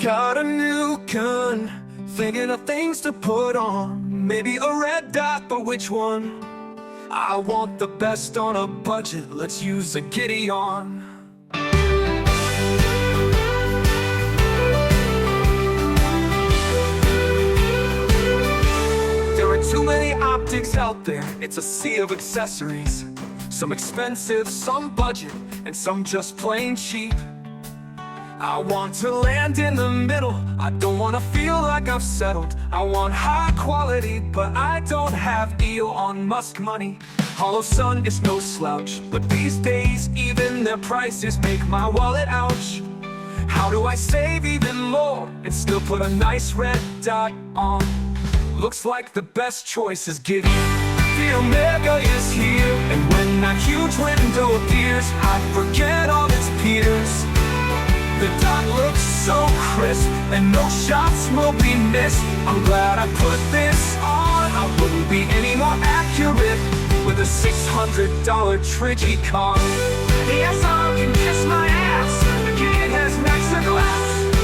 Got a new gun, thinking of things to put on. Maybe a red dot, but which one? I want the best on a budget, let's use a Gideon. There are too many optics out there, it's a sea of accessories. Some expensive, some budget, and some just plain cheap. I want to land in the middle, I don't want to feel like I've settled. I want high quality, but I don't have Elon Musk money. Hollow Sun is no slouch, but these days even their prices make my wallet ouch. How do I save even more and still put a nice red dot on? Looks like the best choice is Gideon. The Omega is here, and when that huge window appears, I forget all its peers. The dot looks so crisp, and no shots will be missed. I'm glad I put this on, I wouldn't be any more accurate with a $600 Trigi car. The SRO can kiss my ass, it has nicer glass.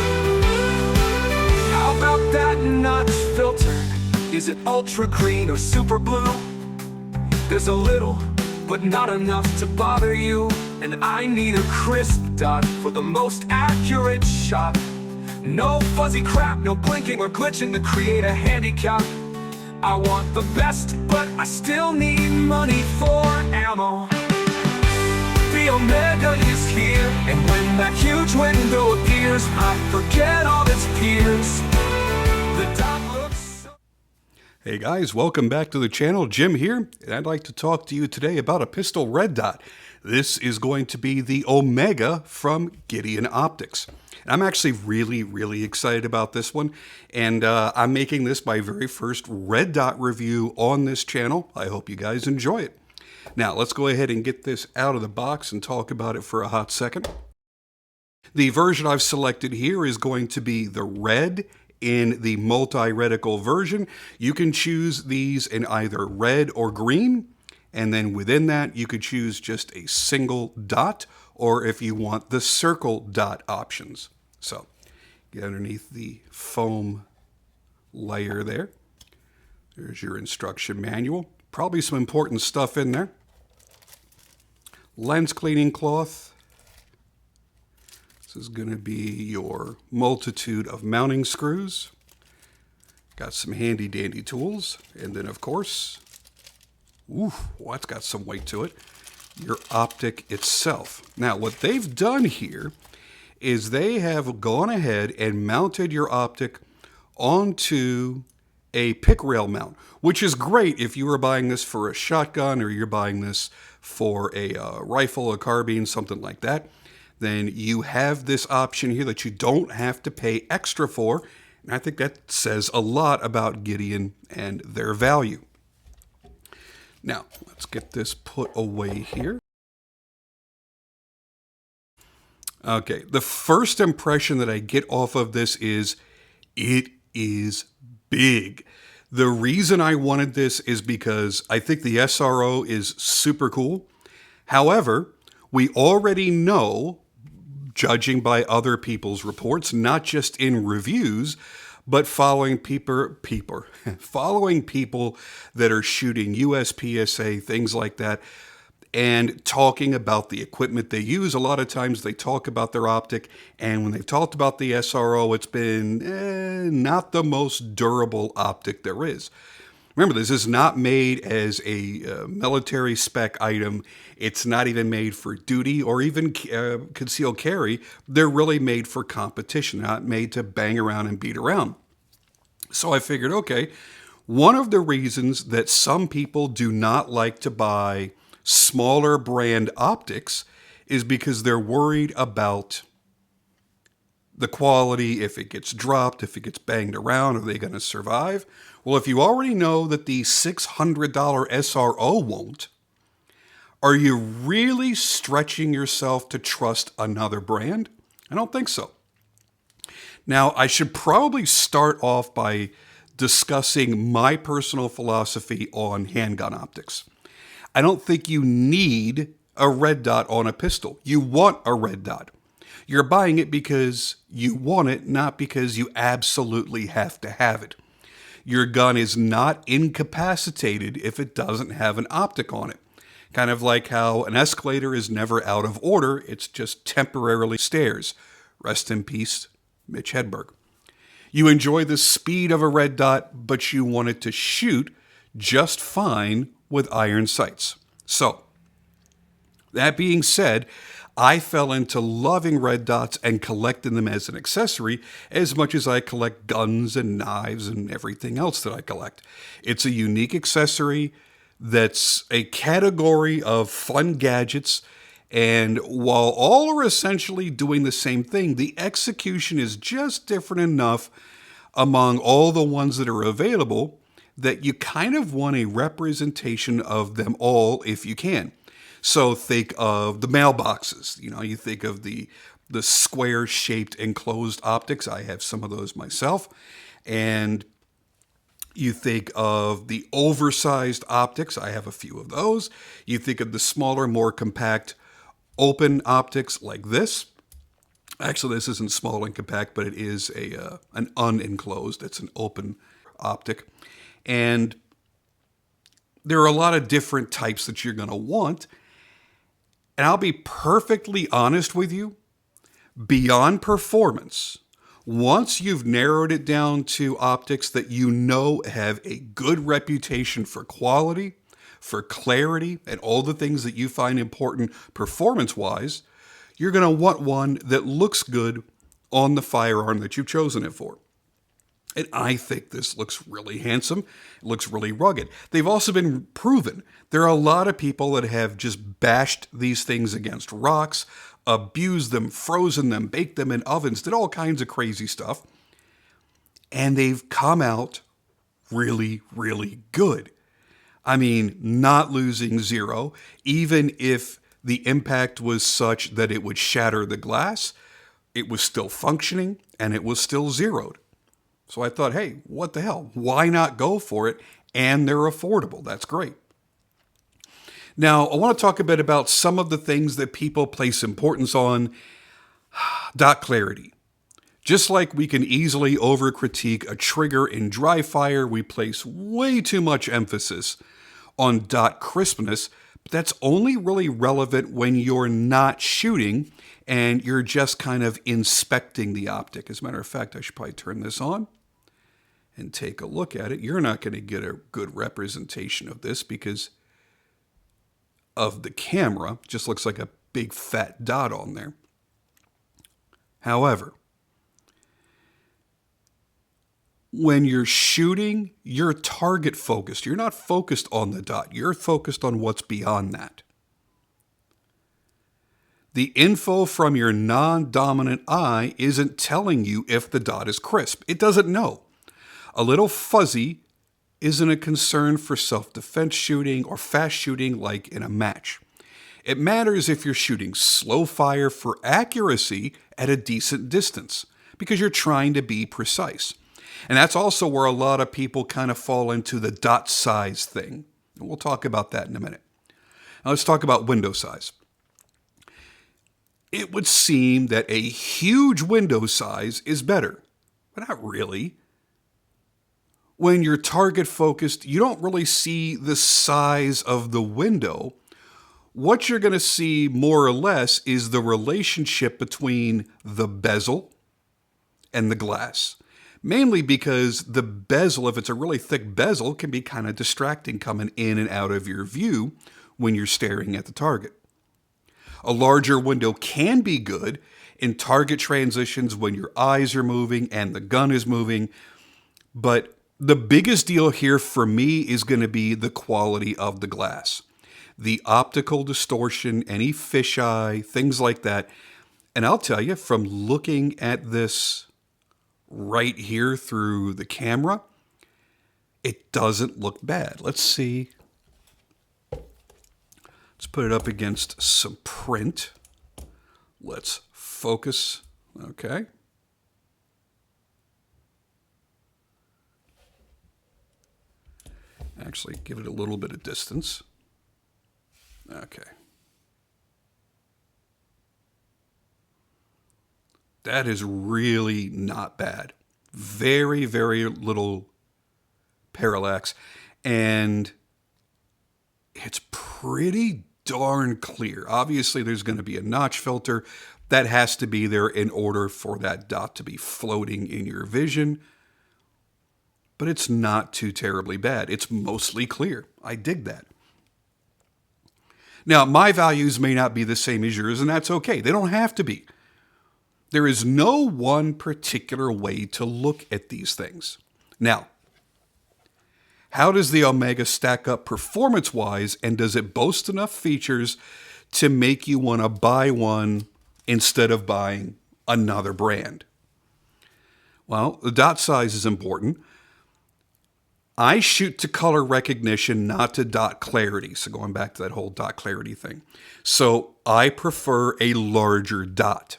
How about that notch filter? Is it ultra green or super blue? There's a little, but not enough to bother you. And I need a crisp dot for the most accurate shot. No fuzzy crap, no blinking or glitching to create a handicap. I want the best, but I still need money for ammo. The Omega is here, and when that huge window appears, I forget all its peers. The dot looks so... Hey guys, welcome back to the channel. Jim here, and I'd like to talk to you today about a pistol red dot. This is going to be the Omega from Gideon Optics. I'm actually really excited about this one, and I'm making this my very first red dot review on this channel. I hope you guys enjoy it. Now, let's go ahead and get this out of the box and talk about it for a hot second. The version I've selected here is going to be the red in the multi-reticle version. You can choose these in either red or green. And then within that, you could choose just a single dot, or if you want the circle dot options. So get underneath the foam layer there. There's your instruction manual. Probably some important stuff in there. Lens cleaning cloth. This is going to be your multitude of mounting screws. Got some handy dandy tools. And then of course, ooh, well, that's got some weight to it. Your optic itself. Now, what they've done here is they have gone ahead and mounted your optic onto a pick rail mount, which is great if you were buying this for a shotgun or you're buying this for a rifle, a carbine, something like that. Then you have this option here that you don't have to pay extra for. And I think that says a lot about Gideon and their value. Now, let's get this put away here. Okay, the first impression that I get off of this is it is big. The reason I wanted this is because I think the SRO is super cool. However, we already know, judging by other people's reports, not just in reviews, but following people that are shooting USPSA, things like that, and talking about the equipment they use. A lot of times they talk about their optic, and when they've talked about the SRO, it's been not the most durable optic there is. Remember, this is not made as a military spec item. It's not even made for duty or even concealed carry. They're really made for competition, not made to bang around and beat around. So I figured, okay, one of the reasons that some people do not like to buy smaller brand optics is because they're worried about the quality. If it gets dropped, if it gets banged around, are they going to survive? Well, if you already know that the $600 SRO won't, are you really stretching yourself to trust another brand? I don't think so. Now, I should probably start off by discussing my personal philosophy on handgun optics. I don't think you need a red dot on a pistol. You want a red dot. You're buying it because you want it, not because you absolutely have to have it. Your gun is not incapacitated if it doesn't have an optic on it. Kind of like how an escalator is never out of order, it's just temporarily stairs. Rest in peace, Mitch Hedberg. You enjoy the speed of a red dot, but you want it to shoot just fine with iron sights. So, that being said, I fell into loving red dots and collecting them as an accessory as much as I collect guns and knives and everything else that I collect. It's a unique accessory that's a category of fun gadgets, and while all are essentially doing the same thing, the execution is just different enough among all the ones that are available that you kind of want a representation of them all if you can. So think of the mailboxes. You think of the square-shaped enclosed optics. I have some of those myself. And you think of the oversized optics. I have a few of those. You think of the smaller, more compact open optics like this. Actually, this isn't small and compact, but it is an unenclosed. It's an open optic. And there are a lot of different types that you're going to want. And I'll be perfectly honest with you, beyond performance, once you've narrowed it down to optics that you know have a good reputation for quality, for clarity, and all the things that you find important performance-wise, you're going to want one that looks good on the firearm that you've chosen it for. And I think this looks really handsome. It looks really rugged. They've also been proven. There are a lot of people that have just bashed these things against rocks, abused them, frozen them, baked them in ovens, did all kinds of crazy stuff. And they've come out really, really good. I mean, not losing zero, even if the impact was such that it would shatter the glass, it was still functioning and it was still zeroed. So I thought, hey, what the hell? Why not go for it? And they're affordable. That's great. Now, I want to talk a bit about some of the things that people place importance on. Dot clarity. Just like we can easily over-critique a trigger in dry fire, we place way too much emphasis on dot crispness. But that's only really relevant when you're not shooting and you're just kind of inspecting the optic. As a matter of fact, I should probably turn this on and take a look at it. You're not going to get a good representation of this because of the camera. It just looks like a big fat dot on there. However, when you're shooting, you're target focused. You're not focused on the dot. You're focused on what's beyond that. The info from your non-dominant eye isn't telling you if the dot is crisp. It doesn't know. A little fuzzy isn't a concern for self-defense shooting or fast shooting like in a match. It matters if you're shooting slow fire for accuracy at a decent distance because you're trying to be precise. And that's also where a lot of people kind of fall into the dot size thing. And we'll talk about that in a minute. Now let's talk about window size. It would seem that a huge window size is better, but not really. When you're target focused, you don't really see the size of the window. What you're going to see more or less is the relationship between the bezel and the glass. Mainly because the bezel, if it's a really thick bezel, can be kind of distracting coming in and out of your view when you're staring at the target. A larger window can be good in target transitions when your eyes are moving and the gun is moving, but the biggest deal here for me is going to be the quality of the glass. The optical distortion, any fisheye, things like that. And I'll tell you, from looking at this right here through the camera, it doesn't look bad. Let's see. Let's put it up against some print. Let's focus. Okay. Actually, give it a little bit of distance. Okay. That is really not bad. Very, very little parallax. And it's pretty darn clear. Obviously, there's going to be a notch filter that has to be there in order for that dot to be floating in your vision. But it's not too terribly bad. It's mostly clear. I dig that. Now, my values may not be the same as yours, and that's okay. They don't have to be. There is no one particular way to look at these things. Now, how does the Omega stack up performance-wise, and does it boast enough features to make you want to buy one instead of buying another brand? Well, the dot size is important. I shoot to color recognition, not to dot clarity. So going back to that whole dot clarity thing. So I prefer a larger dot.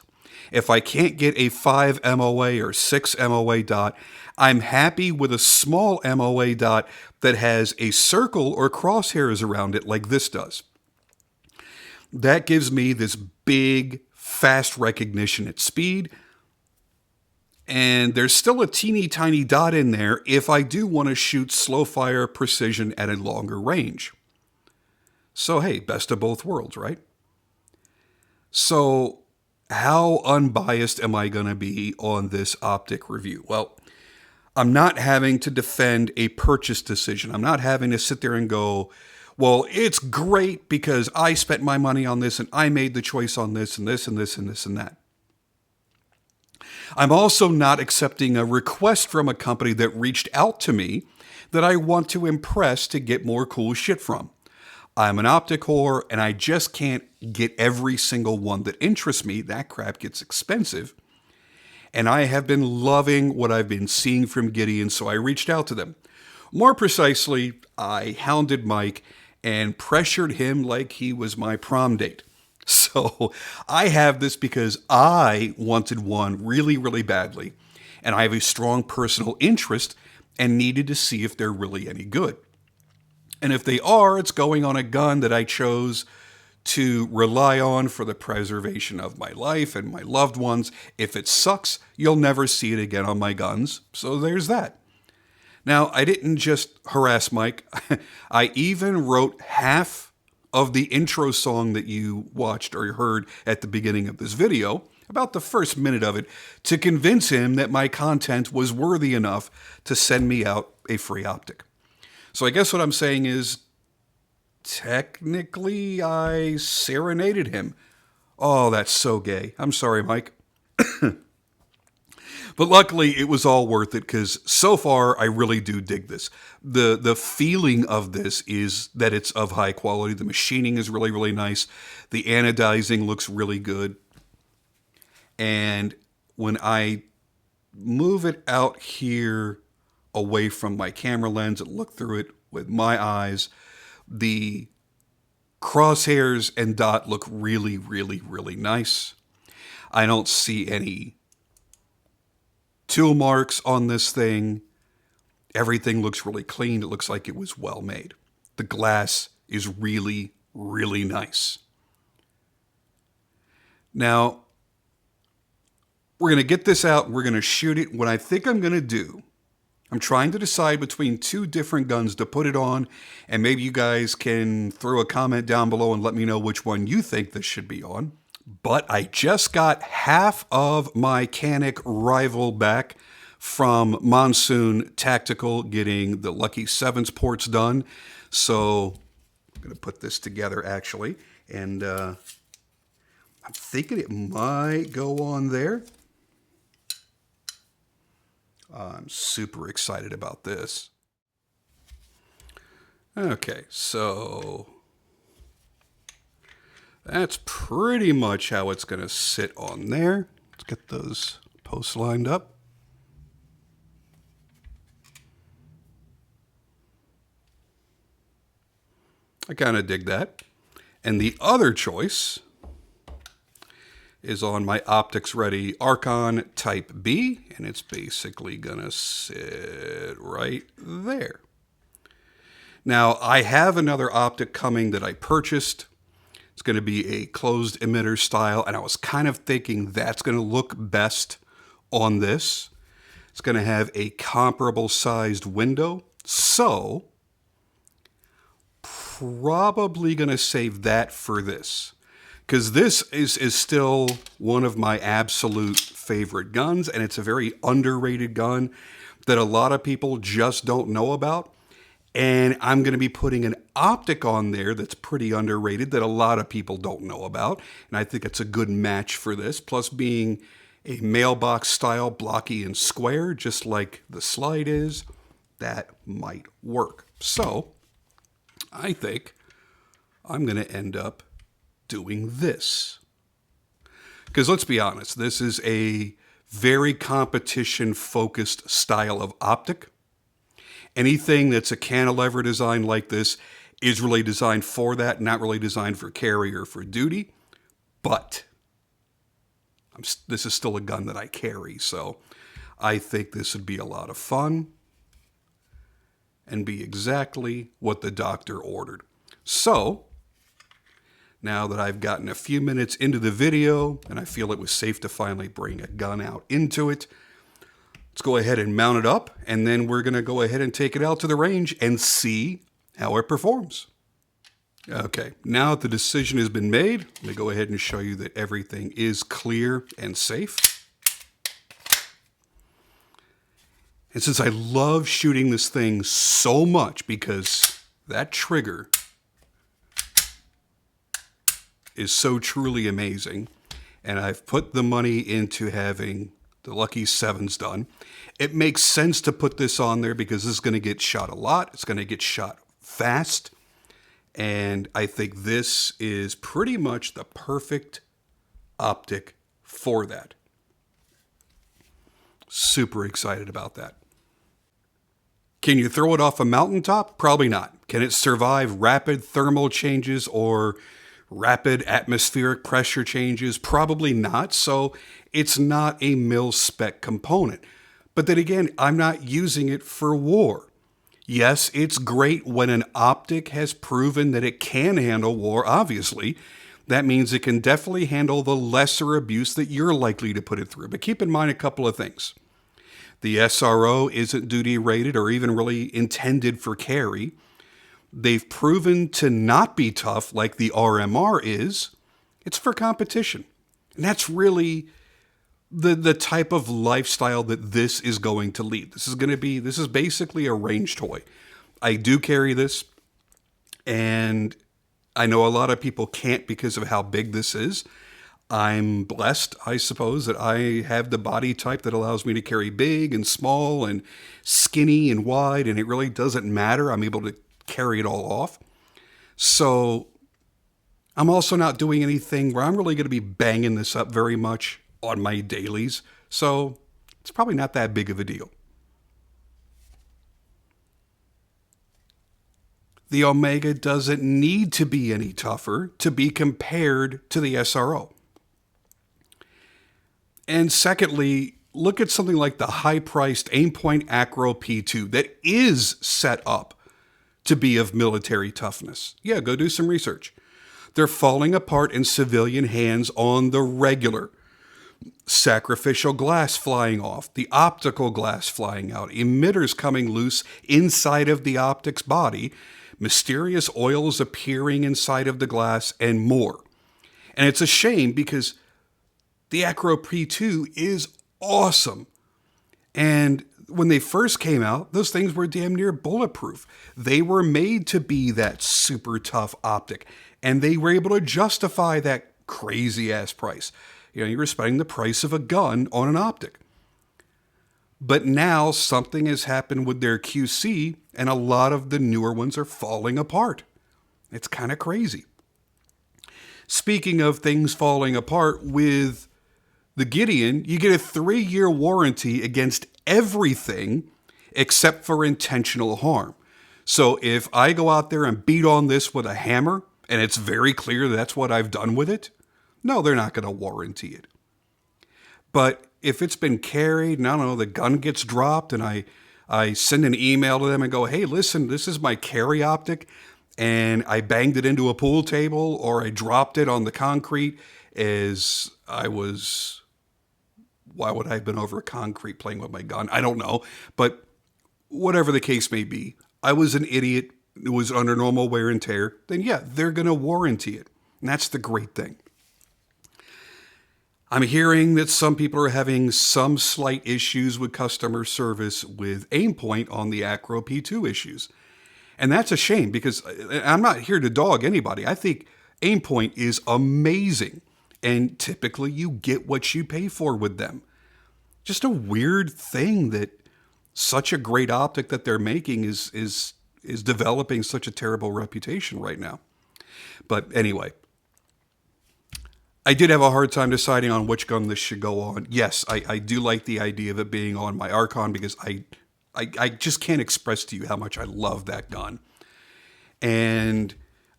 If I can't get a 5 MOA or 6 MOA dot, I'm happy with a small MOA dot that has a circle or crosshairs around it like this does. That gives me this big, fast recognition at speed. And there's still a teeny tiny dot in there if I do want to shoot slow fire precision at a longer range. So hey, best of both worlds, right? So how unbiased am I going to be on this optic review? Well, I'm not having to defend a purchase decision. I'm not having to sit there and go, well, it's great because I spent my money on this and I made the choice on this and this and this and this and that. I'm also not accepting a request from a company that reached out to me that I want to impress to get more cool shit from. I'm an optic whore and I just can't get every single one that interests me. That crap gets expensive. And I have been loving what I've been seeing from Gideon, so I reached out to them. More precisely, I hounded Mike and pressured him like he was my prom date. So I have this because I wanted one really, really badly, and I have a strong personal interest and needed to see if they're really any good. And if they are, it's going on a gun that I chose to rely on for the preservation of my life and my loved ones. If it sucks, you'll never see it again on my guns. So there's that. Now, I didn't just harass Mike. I even wrote half of the intro song that you watched or heard at the beginning of this video, about the first minute of it, to convince him that my content was worthy enough to send me out a free optic. So I guess what I'm saying is, technically, I serenaded him. Oh, that's so gay. I'm sorry, Mike. But luckily, it was all worth it because so far, I really do dig this. The feeling of this is that it's of high quality. The machining is really, really nice. The anodizing looks really good. And when I move it out here away from my camera lens and look through it with my eyes, the crosshairs and dot look really, really, really nice. I don't see any tool marks on this thing. Everything looks really clean. It looks like it was well made. The glass is really, really nice. Now, we're going to get this out and we're going to shoot it. What I think I'm going to do, I'm trying to decide between two different guns to put it on, and maybe you guys can throw a comment down below and let me know which one you think this should be on. But I just got half of my Canik rival back from Monsoon Tactical getting the Lucky 7s ports done. So I'm going to put this together actually. And I'm thinking it might go on there. I'm super excited about this. Okay, so that's pretty much how it's going to sit on there. Let's get those posts lined up. I kind of dig that. And the other choice is on my Optics Ready Archon Type B, and it's basically going to sit right there. Now, I have another optic coming that I purchased It's going to be a closed emitter style, and I was kind of thinking that's going to look best on this. It's going to have a comparable sized window, so probably going to save that for this, because this is still one of my absolute favorite guns, and it's a very underrated gun that a lot of people just don't know about. And I'm going to be putting an optic on there that's pretty underrated that a lot of people don't know about. And I think it's a good match for this. Plus being a mailbox style, blocky and square, just like the Slide is, that might work. So I think I'm going to end up doing this. Because let's be honest, this is a very competition-focused style of optic. Anything that's a cantilever design like this is really designed for that, not really designed for carry or for duty. But this is still a gun that I carry, so I think this would be a lot of fun and be exactly what the doctor ordered. So, now that I've gotten a few minutes into the video and I feel it was safe to finally bring a gun out into it, let's go ahead and mount it up, and then we're going to go ahead and take it out to the range and see how it performs. Okay, now that the decision has been made, let me go ahead and show you that everything is clear and safe. And since I love shooting this thing so much because that trigger is so truly amazing, and I've put the money into having the Lucky 7s done, it makes sense to put this on there because this is going to get shot a lot. It's going to get shot fast. And I think this is pretty much the perfect optic for that. Super excited about that. Can you throw it off a mountaintop? Probably not. Can it survive rapid thermal changes or rapid atmospheric pressure changes? Probably not. So it's not a mil-spec component. But then again, I'm not using it for war. Yes, it's great when an optic has proven that it can handle war, obviously. That means it can definitely handle the lesser abuse that you're likely to put it through. But keep in mind a couple of things. The SRO isn't duty rated or even really intended for carry. They've proven to not be tough like the RMR is. It's for competition. And that's really the type of lifestyle that this is going to lead. This is basically a range toy. I do carry this, and I know a lot of people can't because of how big this is. I'm blessed, I suppose, that I have the body type that allows me to carry big and small and skinny and wide, and it really doesn't matter. I'm able to carry it all off. So I'm also not doing anything where I'm really going to be banging this up very much on my dailies. So it's probably not that big of a deal. The Omega doesn't need to be any tougher to be compared to the SRO. And secondly, look at something like the high-priced Aimpoint Acro P2 that is set up to be of military toughness. Yeah, go do some research. They're falling apart in civilian hands on the regular. Sacrificial glass flying off, the optical glass flying out, emitters coming loose inside of the optic's body, mysterious oils appearing inside of the glass, and more. And it's a shame because the Acro P2 is awesome. And when they first came out, those things were damn near bulletproof. They were made to be that super tough optic, and they were able to justify that crazy ass price. You know, you're spending the price of a gun on an optic. But now something has happened with their QC, and a lot of the newer ones are falling apart. It's kind of crazy. Speaking of things falling apart, with the Gideon, you get a 3-year warranty against everything except for intentional harm. So if I go out there and beat on this with a hammer, and it's very clear that's what I've done with it, no, they're not going to warranty it. But if it's been carried, and I don't know, the gun gets dropped, and I send an email to them and go, hey, listen, this is my carry optic, and I banged it into a pool table or I dropped it on the concrete as I was, why would I have been over concrete playing with my gun? I don't know. But whatever the case may be, I was an idiot. It was under normal wear and tear. Then yeah, they're going to warranty it. And that's the great thing. I'm hearing that some people are having some slight issues with customer service with Aimpoint on the Acro P2 issues. And that's a shame because I'm not here to dog anybody. I think Aimpoint is amazing. And typically you get what you pay for with them. Just a weird thing that such a great optic that they're making is developing such a terrible reputation right now. But anyway, I did have a hard time deciding on which gun this should go on. Yes, I do like the idea of it being on my Archon because I just can't express to you how much I love that gun. And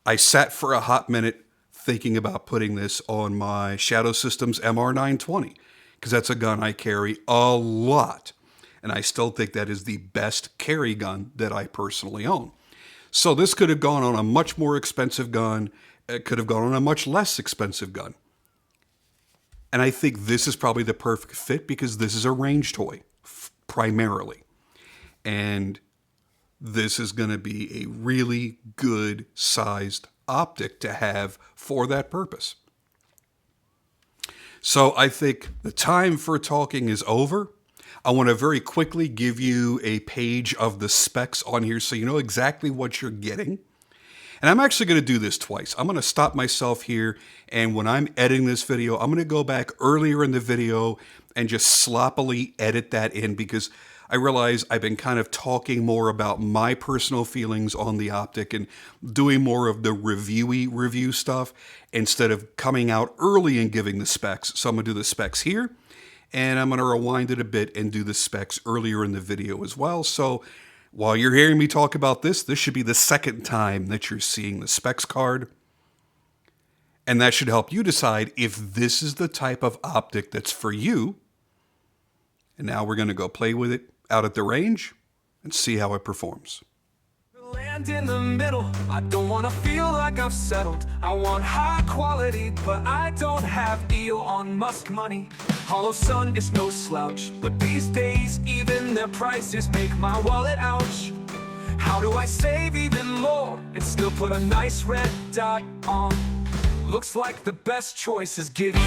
I sat for a hot minute thinking about putting this on my Shadow Systems MR920 because that's a gun I carry a lot. And I still think that is the best carry gun that I personally own. So this could have gone on a much more expensive gun. It could have gone on a much less expensive gun. And I think this is probably the perfect fit because this is a range toy, primarily. And this is going to be a really good sized optic to have for that purpose. So I think the time for talking is over. I want to very quickly give you a page of the specs on here so you know exactly what you're getting. And I'm actually going to do this twice. I'm going to stop myself here, and when I'm editing this video, I'm going to go back earlier in the video and just sloppily edit that in because I realize I've been kind of talking more about my personal feelings on the optic and doing more of the review stuff instead of coming out early and giving the specs. So I'm going to do the specs here, and I'm going to rewind it a bit and do the specs earlier in the video as well. So while you're hearing me talk about this, this should be the second time that you're seeing the specs card. And that should help you decide if this is the type of optic that's for you. And now we're going to go play with it out at the range and see how it performs. Land in the middle, I don't want to feel like I've settled. I want high quality, but I don't have Elon Musk money. Hollow Sun is no slouch, but these days even their prices make my wallet ouch. How do I save even more and still put a nice red dot on? Looks like the best choice is Gideon.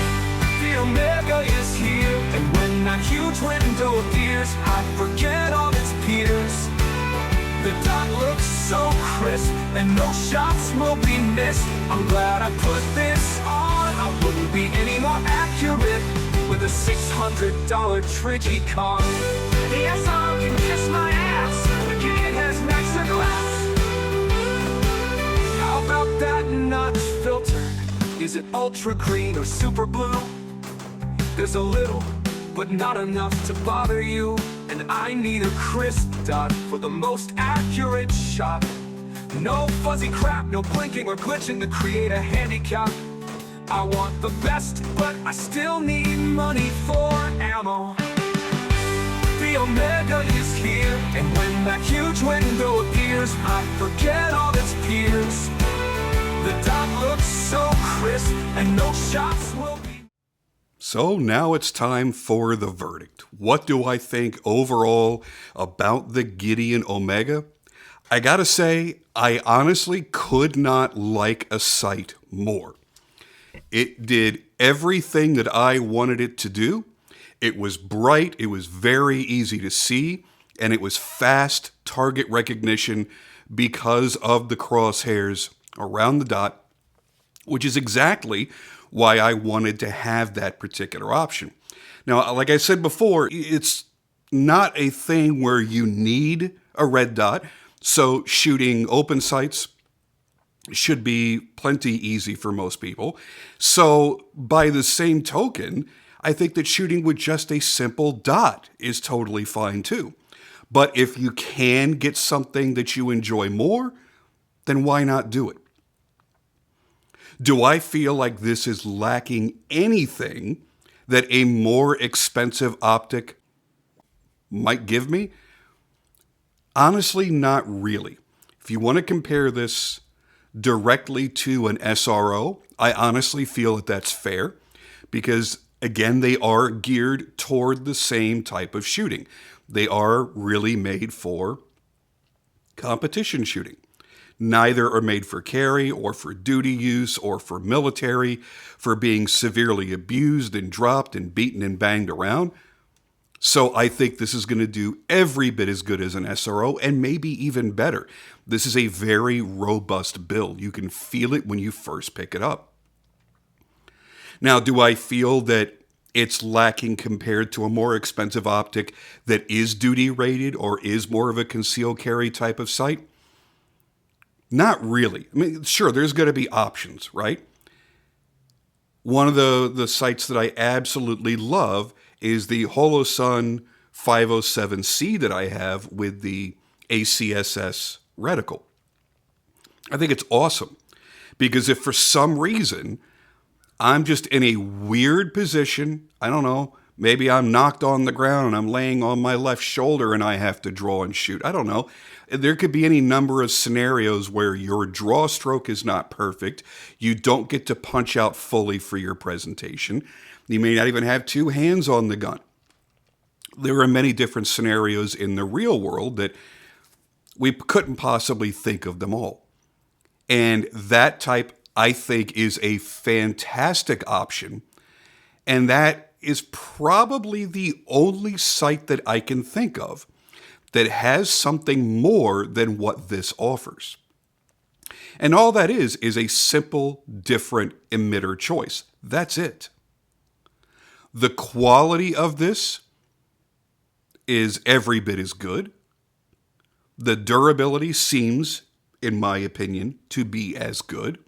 The Omega is here, and when that huge window appears, I forget all its peers. The dot looks so crisp, and no shots will be missed. I'm glad I put this on. I wouldn't be any more accurate with a $600 Trigi card. The SRO can kiss my ass. The Gideon has nicer glass. How about that notch filter? Is it ultra green or super blue? There's a little, but not enough to bother you. And I need a crisp dot for the most accurate shot. No fuzzy crap, no blinking or glitching to create a handicap. I want the best, but I still need money for ammo. The Omega is here, and when that huge window appears, I forget all its peers. The dot looks so crisp, and no shots will be. So now it's time for the verdict. What do I think overall about the Gideon Omega? I gotta say, I honestly could not like a sight more. It did everything that I wanted it to do. It was bright, it was very easy to see, and it was fast target recognition because of the crosshairs around the dot, which is exactly why I wanted to have that particular option. Now, like I said before, it's not a thing where you need a red dot, so shooting open sights should be plenty easy for most people. So by the same token, I think that shooting with just a simple dot is totally fine too. But if you can get something that you enjoy more, then why not do it? Do I feel like this is lacking anything that a more expensive optic might give me? Honestly, not really. If you want to compare this directly to an SRO, I honestly feel that that's fair because, again, they are geared toward the same type of shooting. They are really made for competition shooting. Neither are made for carry or for duty use or for military, for being severely abused and dropped and beaten and banged around. So I think this is going to do every bit as good as an SRO and maybe even better. This is a very robust build. You can feel it when you first pick it up. Now, do I feel that it's lacking compared to a more expensive optic that is duty rated or is more of a concealed carry type of sight? Not really. I mean, sure, there's going to be options, right? One of the sights that I absolutely love is the Holosun 507C that I have with the ACSS reticle. I think it's awesome because if for some reason I'm just in a weird position, I don't know, maybe I'm knocked on the ground and I'm laying on my left shoulder and I have to draw and shoot. I don't know. There could be any number of scenarios where your draw stroke is not perfect. You don't get to punch out fully for your presentation. You may not even have two hands on the gun. There are many different scenarios in the real world that we couldn't possibly think of them all. And that type, I think, is a fantastic option. And that is probably the only sight that I can think of that has something more than what this offers. And all that is a simple, different emitter choice. That's it. The quality of this is every bit as good. The durability seems, in my opinion, to be as good.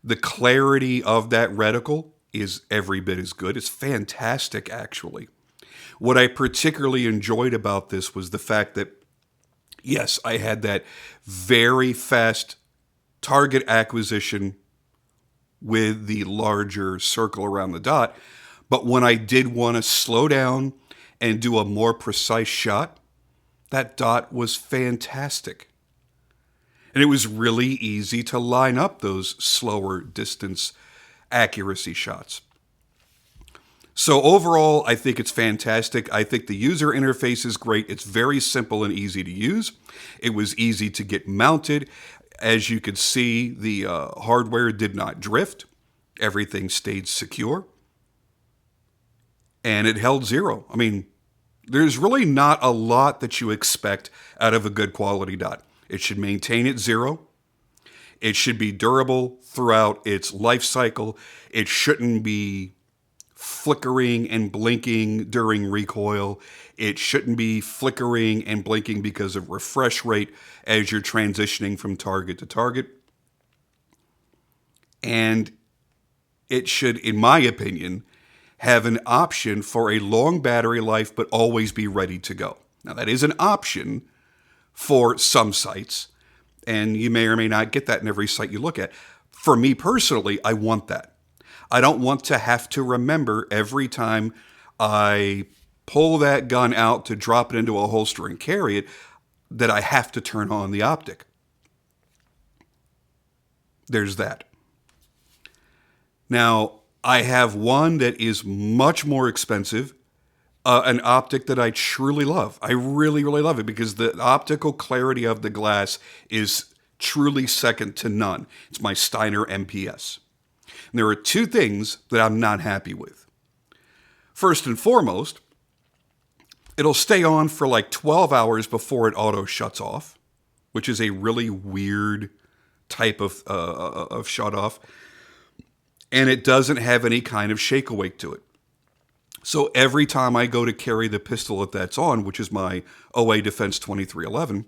The clarity of that reticle is every bit as good. It's fantastic, actually. What I particularly enjoyed about this was the fact that, yes, I had that very fast target acquisition with the larger circle around the dot, but when I did want to slow down and do a more precise shot, that dot was fantastic. And it was really easy to line up those slower distance accuracy shots. So overall, I think it's fantastic. I think the user interface is great. It's very simple and easy to use. It was easy to get mounted. As you could see, the hardware did not drift. Everything stayed secure. And it held zero. I mean, there's really not a lot that you expect out of a good quality dot. It should maintain its zero. It should be durable throughout its life cycle. It shouldn't be flickering and blinking during recoil. It shouldn't be flickering and blinking because of refresh rate as you're transitioning from target to target. And it should, in my opinion, have an option for a long battery life, but always be ready to go. Now, that is an option for some sites, and you may or may not get that in every site you look at. For me personally, I want that. I don't want to have to remember every time I pull that gun out to drop it into a holster and carry it that I have to turn on the optic. There's that. Now, I have one that is much more expensive, an optic that I truly love. I really, really love it because the optical clarity of the glass is truly second to none. It's my Steiner MPS. And there are two things that I'm not happy with. First and foremost, it'll stay on for like 12 hours before it auto shuts off, which is a really weird type of shut off. And it doesn't have any kind of shake awake to it. So every time I go to carry the pistol that that's on, which is my OA Defense 2311,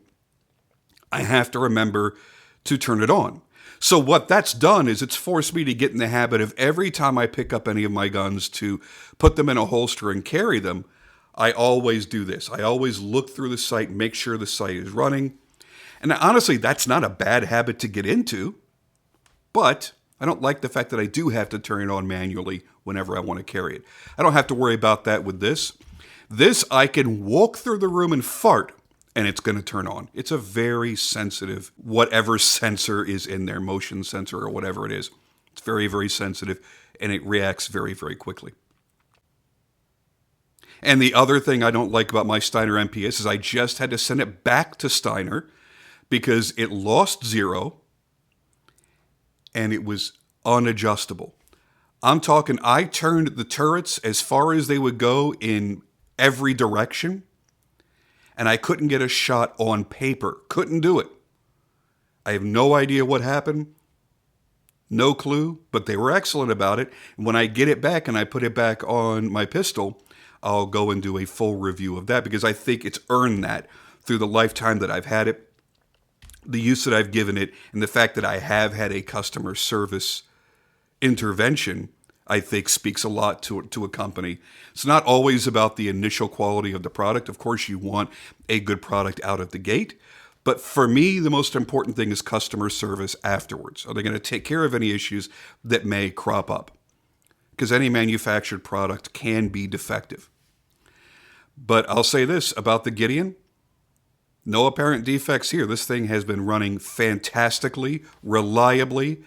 I have to remember to turn it on. So what that's done is it's forced me to get in the habit of every time I pick up any of my guns to put them in a holster and carry them, I always do this. I always look through the sight, make sure the sight is running. And honestly, that's not a bad habit to get into, but I don't like the fact that I do have to turn it on manually whenever I want to carry it. I don't have to worry about that with this. This, I can walk through the room and fart, and it's going to turn on. It's a very sensitive, whatever sensor is in there, motion sensor or whatever it is. It's very, very sensitive, and it reacts very, very quickly. And the other thing I don't like about my Steiner MPS is I just had to send it back to Steiner because it lost 0 and it was unadjustable. I'm talking, I turned the turrets as far as they would go in every direction, and I couldn't get a shot on paper. Couldn't do it. I have no idea what happened. No clue, but they were excellent about it. When I get it back and I put it back on my pistol, I'll go and do a full review of that because I think it's earned that through the lifetime that I've had it, the use that I've given it, and the fact that I have had a customer service intervention, I think speaks a lot to a company. It's not always about the initial quality of the product. Of course, you want a good product out of the gate. But for me, the most important thing is customer service afterwards. Are they going to take care of any issues that may crop up? Because any manufactured product can be defective. But I'll say this about the Gideon. No apparent defects here. This thing has been running fantastically, reliably,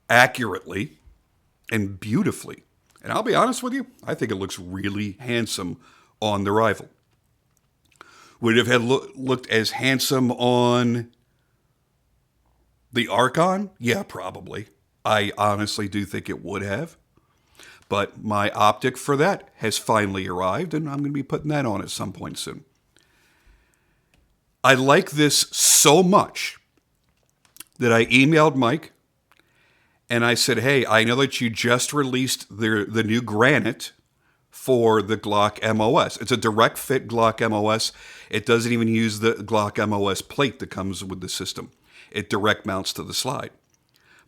accurately, and beautifully. And I'll be honest with you, I think it looks really handsome on the rifle. Would it have looked as handsome on the Archon? Yeah, probably. I honestly do think it would have. But my optic for that has finally arrived, and I'm going to be putting that on at some point soon. I like this so much that I emailed Mike, and I said, hey, I know that you just released the new Granite for the Glock MOS. It's a direct fit Glock MOS. It doesn't even use the Glock MOS plate that comes with the system. It direct mounts to the slide.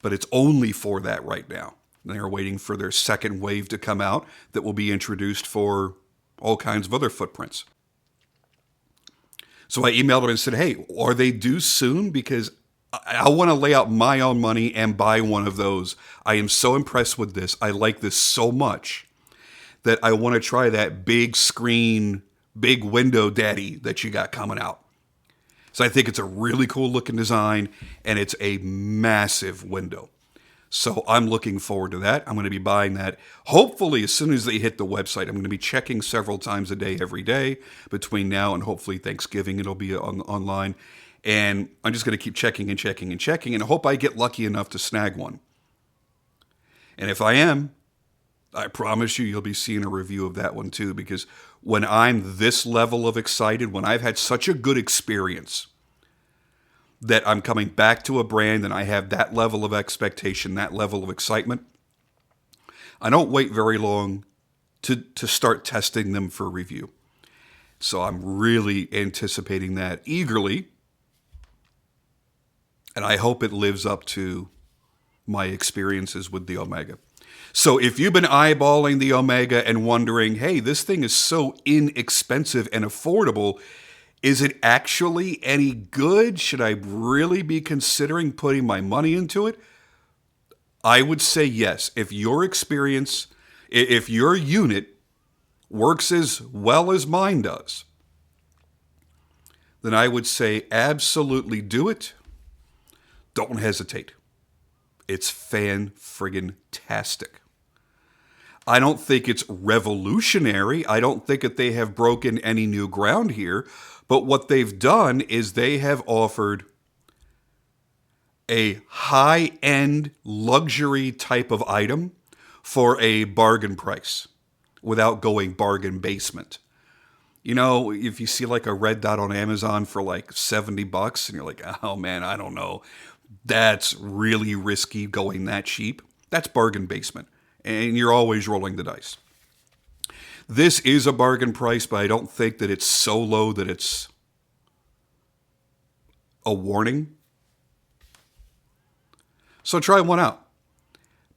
But it's only for that right now. They're waiting for their second wave to come out that will be introduced for all kinds of other footprints. So I emailed him and said, hey, are they due soon? Because I want to lay out my own money and buy one of those. I am so impressed with this. I like this so much that I want to try that big screen, big window daddy that you got coming out. So I think it's a really cool looking design, and it's a massive window. So I'm looking forward to that. I'm going to be buying that hopefully as soon as they hit the website. I'm going to be checking several times a day, every day between now and hopefully Thanksgiving. It'll be online. And I'm just going to keep checking and checking and checking, and I hope I get lucky enough to snag one. And if I am, I promise you'll be seeing a review of that one too, because when I'm this level of excited, when I've had such a good experience that I'm coming back to a brand and I have that level of expectation, that level of excitement, I don't wait very long to start testing them for review. So I'm really anticipating that eagerly, and I hope it lives up to my experiences with the Omega. So if you've been eyeballing the Omega and wondering, hey, this thing is so inexpensive and affordable, is it actually any good? Should I really be considering putting my money into it? I would say yes. If your experience, if your unit works as well as mine does, then I would say absolutely do it. Don't hesitate. It's fan-friggin-tastic. I don't think it's revolutionary. I don't think that they have broken any new ground here. But what they've done is they have offered a high-end luxury type of item for a bargain price without going bargain basement. You know, if you see like a red dot on Amazon for like $70 and you're like, oh man, I don't know. That's really risky going that cheap. That's bargain basement. And you're always rolling the dice. This is a bargain price, but I don't think that it's so low that it's a warning. So try one out.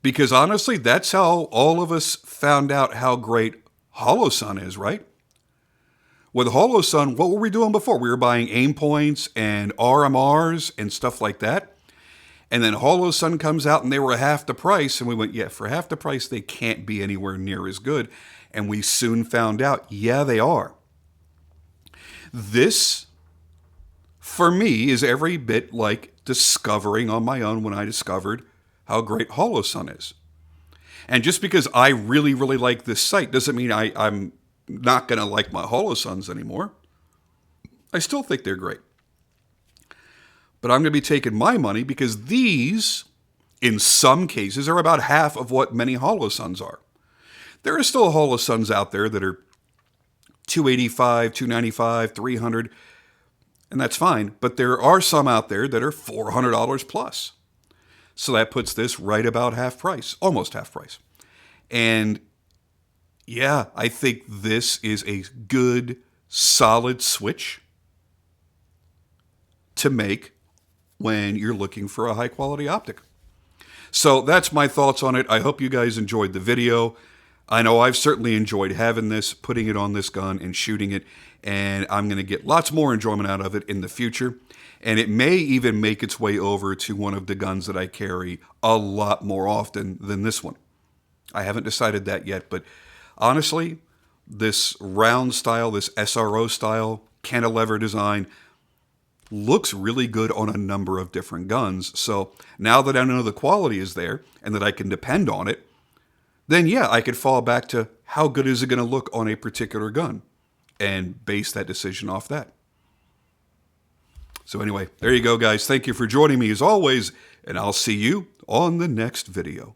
Because honestly, that's how all of us found out how great HoloSun is, right? With HoloSun, what were we doing before? We were buying aim points and RMRs and stuff like that. And then HoloSun comes out and they were half the price. And we went, yeah, for half the price, they can't be anywhere near as good. And we soon found out, yeah, they are. This for me, is every bit like discovering on my own when I discovered how great HoloSun is. And just because I really, really like this sight doesn't mean I'm not going to like my HoloSuns anymore. I still think they're great. But I'm going to be taking my money because these, in some cases, are about half of what many HoloSuns are. There are still HoloSuns out there that are $285, $295, $300, and that's fine. But there are some out there that are $400 plus. So that puts this right about half price, almost half price. And yeah, I think this is a good, solid switch to make when you're looking for a high quality optic. So that's my thoughts on it. I hope you guys enjoyed the video. I know I've certainly enjoyed having this, putting it on this gun and shooting it, and I'm going to get lots more enjoyment out of it in the future. And it may even make its way over to one of the guns that I carry a lot more often than this one. I haven't decided that yet, but honestly, this round style, this SRO style, cantilever design, looks really good on a number of different guns. So now that I know the quality is there and that I can depend on it, then yeah, I could fall back to how good is it going to look on a particular gun and base that decision off that. So anyway, there you go, guys. Thank you for joining me as always, and I'll see you on the next video.